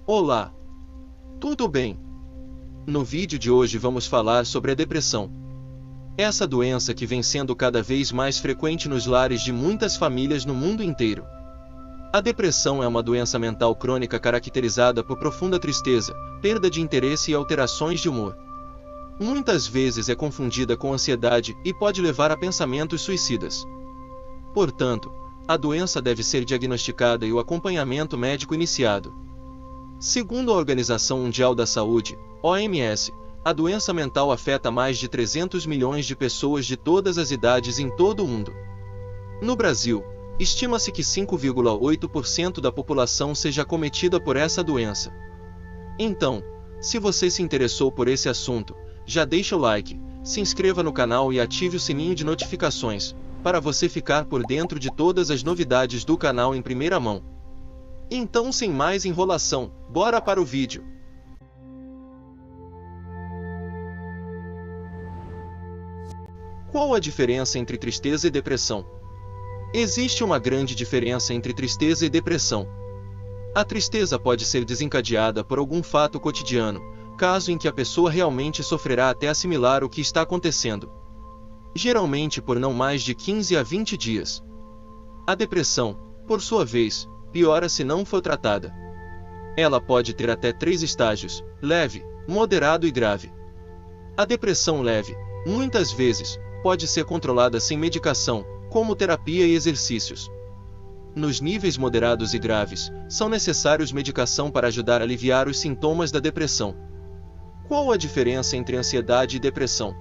Olá, tudo bem? No vídeo de hoje vamos falar sobre a depressão. Essa doença que vem sendo cada vez mais frequente nos lares de muitas famílias no mundo inteiro. A depressão é uma doença mental crônica caracterizada por profunda tristeza, perda de interesse e alterações de humor. Muitas vezes é confundida com ansiedade e pode levar a pensamentos suicidas. Portanto, a doença deve ser diagnosticada e o acompanhamento médico iniciado. Segundo a Organização Mundial da Saúde, OMS, a doença mental afeta mais de 300 milhões de pessoas de todas as idades em todo o mundo. No Brasil, estima-se que 5,8% da população seja acometida por essa doença. Então, se você se interessou por esse assunto, já deixa o like, se inscreva no canal e ative o sininho de notificações, para você ficar por dentro de todas as novidades do canal em primeira mão. Então, sem mais enrolação, bora para o vídeo. Qual a diferença entre tristeza e depressão? Existe uma grande diferença entre tristeza e depressão. A tristeza pode ser desencadeada por algum fato cotidiano, caso em que a pessoa realmente sofrerá até assimilar o que está acontecendo. Geralmente por não mais de 15 a 20 dias. A depressão, por sua vez, piora se não for tratada. Ela pode ter até 3 estágios: leve, moderado e grave. A depressão leve, muitas vezes, pode ser controlada sem medicação, como terapia e exercícios. Nos níveis moderados e graves, são necessários medicação para ajudar a aliviar os sintomas da depressão. Qual a diferença entre ansiedade e depressão?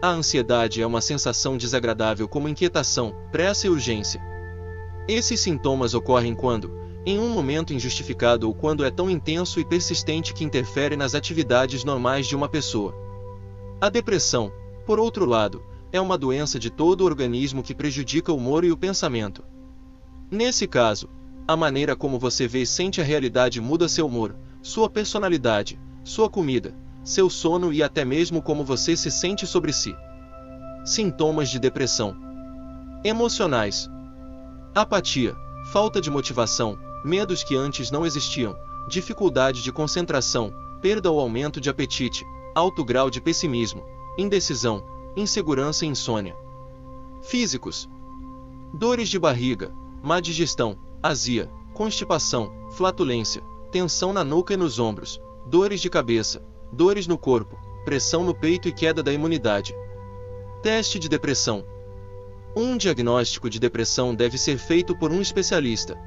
A ansiedade é uma sensação desagradável como inquietação, pressa e urgência. Esses sintomas ocorrem quando, em um momento injustificado ou quando é tão intenso e persistente que interfere nas atividades normais de uma pessoa. A depressão, por outro lado, é uma doença de todo o organismo que prejudica o humor e o pensamento. Nesse caso, a maneira como você vê e sente a realidade muda seu humor, sua personalidade, sua comida, seu sono e até mesmo como você se sente sobre si. Sintomas de depressão: emocionais: apatia, falta de motivação, medos que antes não existiam, dificuldade de concentração, perda ou aumento de apetite, alto grau de pessimismo, indecisão, insegurança e insônia. Físicos: dores de barriga, má digestão, azia, constipação, flatulência, tensão na nuca e nos ombros, dores de cabeça, dores no corpo, pressão no peito e queda da imunidade. Teste de depressão: um diagnóstico de depressão deve ser feito por um especialista.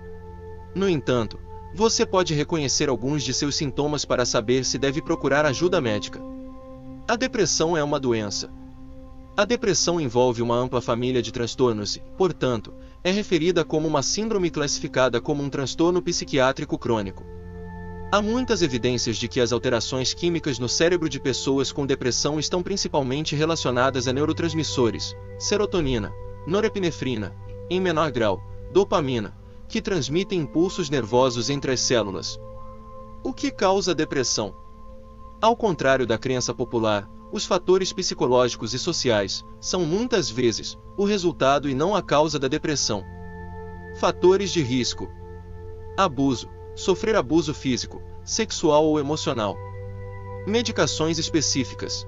No entanto, você pode reconhecer alguns de seus sintomas para saber se deve procurar ajuda médica. A depressão é uma doença. A depressão envolve uma ampla família de transtornos e, portanto, é referida como uma síndrome classificada como um transtorno psiquiátrico crônico. Há muitas evidências de que as alterações químicas no cérebro de pessoas com depressão estão principalmente relacionadas a neurotransmissores, serotonina, norepinefrina, em menor grau, dopamina, que transmitem impulsos nervosos entre as células. O que causa a depressão? Ao contrário da crença popular, os fatores psicológicos e sociais são muitas vezes o resultado e não a causa da depressão. Fatores de risco: abuso, sofrer abuso físico, sexual ou emocional. Medicações específicas: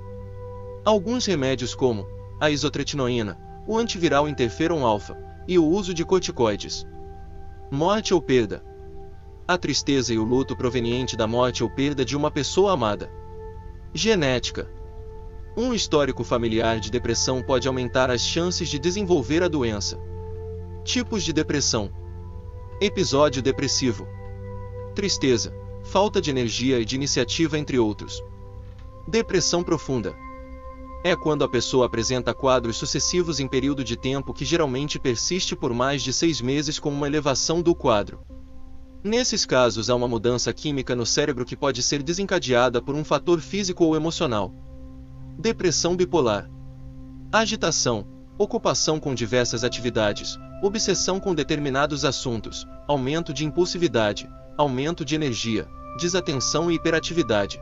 alguns remédios como a isotretinoína, o antiviral interferon alfa e o uso de corticoides. Morte ou perda: a tristeza e o luto proveniente da morte ou perda de uma pessoa amada. Genética: um histórico familiar de depressão pode aumentar as chances de desenvolver a doença. Tipos de depressão: episódio depressivo, tristeza, falta de energia e de iniciativa, entre outros. Depressão profunda: é quando a pessoa apresenta quadros sucessivos em período de tempo que geralmente persiste por mais de 6 meses com uma elevação do quadro. Nesses casos há uma mudança química no cérebro que pode ser desencadeada por um fator físico ou emocional. Depressão bipolar: agitação, ocupação com diversas atividades, obsessão com determinados assuntos, aumento de impulsividade, aumento de energia, desatenção e hiperatividade.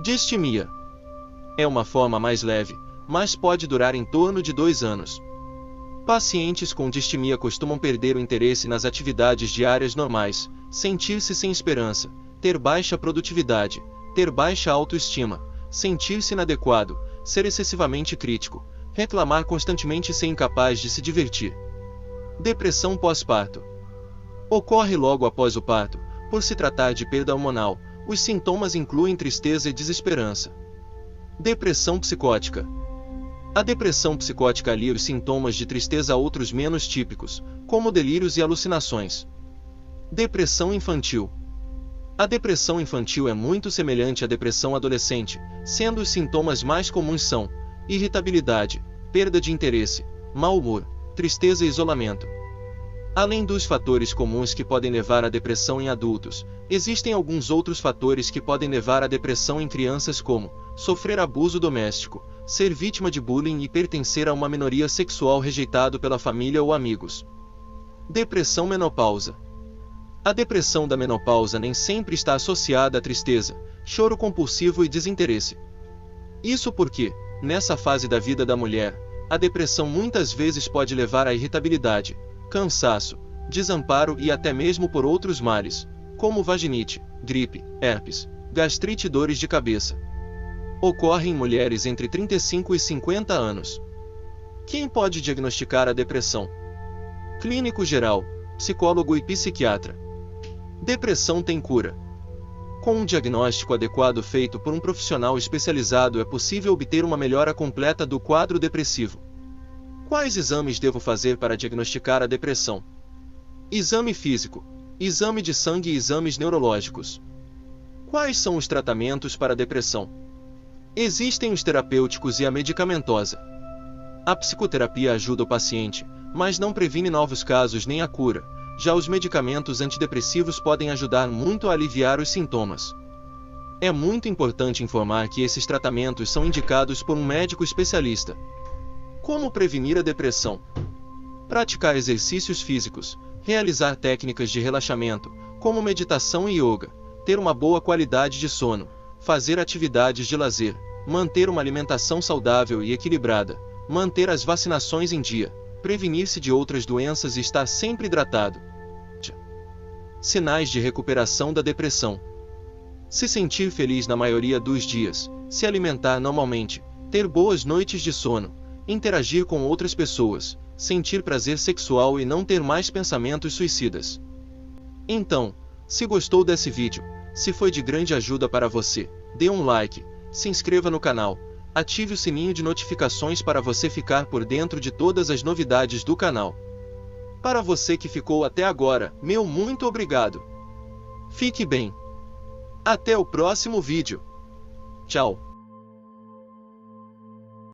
Distimia: é uma forma mais leve, mas pode durar em torno de 2 anos. Pacientes com distimia costumam perder o interesse nas atividades diárias normais, sentir-se sem esperança, ter baixa produtividade, ter baixa autoestima, sentir-se inadequado, ser excessivamente crítico, reclamar constantemente e ser incapaz de se divertir. Depressão pós-parto. Ocorre logo após o parto, por se tratar de perda hormonal. Os sintomas incluem tristeza e desesperança. Depressão psicótica. A depressão psicótica alia os sintomas de tristeza a outros menos típicos, como delírios e alucinações. Depressão infantil. A depressão infantil é muito semelhante à depressão adolescente, sendo os sintomas mais comuns são irritabilidade, perda de interesse, mau humor, tristeza e isolamento. Além dos fatores comuns que podem levar à depressão em adultos, existem alguns outros fatores que podem levar à depressão em crianças, como sofrer abuso doméstico, ser vítima de bullying e pertencer a uma minoria sexual rejeitado pela família ou amigos. Depressão menopausa. A depressão da menopausa nem sempre está associada à tristeza, choro compulsivo e desinteresse. Isso porque, nessa fase da vida da mulher, a depressão muitas vezes pode levar à irritabilidade, cansaço, desamparo e até mesmo por outros males, como vaginite, gripe, herpes, gastrite e dores de cabeça. Ocorre em mulheres entre 35 e 50 anos. Quem pode diagnosticar a depressão? Clínico geral, psicólogo e psiquiatra. Depressão tem cura. Com um diagnóstico adequado feito por um profissional especializado é possível obter uma melhora completa do quadro depressivo. Quais exames devo fazer para diagnosticar a depressão? Exame físico, exame de sangue e exames neurológicos. Quais são os tratamentos para a depressão? Existem os terapêuticos e a medicamentosa. A psicoterapia ajuda o paciente, mas não previne novos casos nem a cura. Já os medicamentos antidepressivos podem ajudar muito a aliviar os sintomas. É muito importante informar que esses tratamentos são indicados por um médico especialista. Como prevenir a depressão? Praticar exercícios físicos, realizar técnicas de relaxamento, como meditação e yoga, ter uma boa qualidade de sono, fazer atividades de lazer, manter uma alimentação saudável e equilibrada, manter as vacinações em dia, prevenir-se de outras doenças e estar sempre hidratado. Sinais de recuperação da depressão. Se sentir feliz na maioria dos dias, se alimentar normalmente, ter boas noites de sono, interagir com outras pessoas, sentir prazer sexual e não ter mais pensamentos suicidas. Então, se gostou desse vídeo, se foi de grande ajuda para você, dê um like, se inscreva no canal, ative o sininho de notificações para você ficar por dentro de todas as novidades do canal. Para você que ficou até agora, meu muito obrigado. Fique bem. Até o próximo vídeo. Tchau.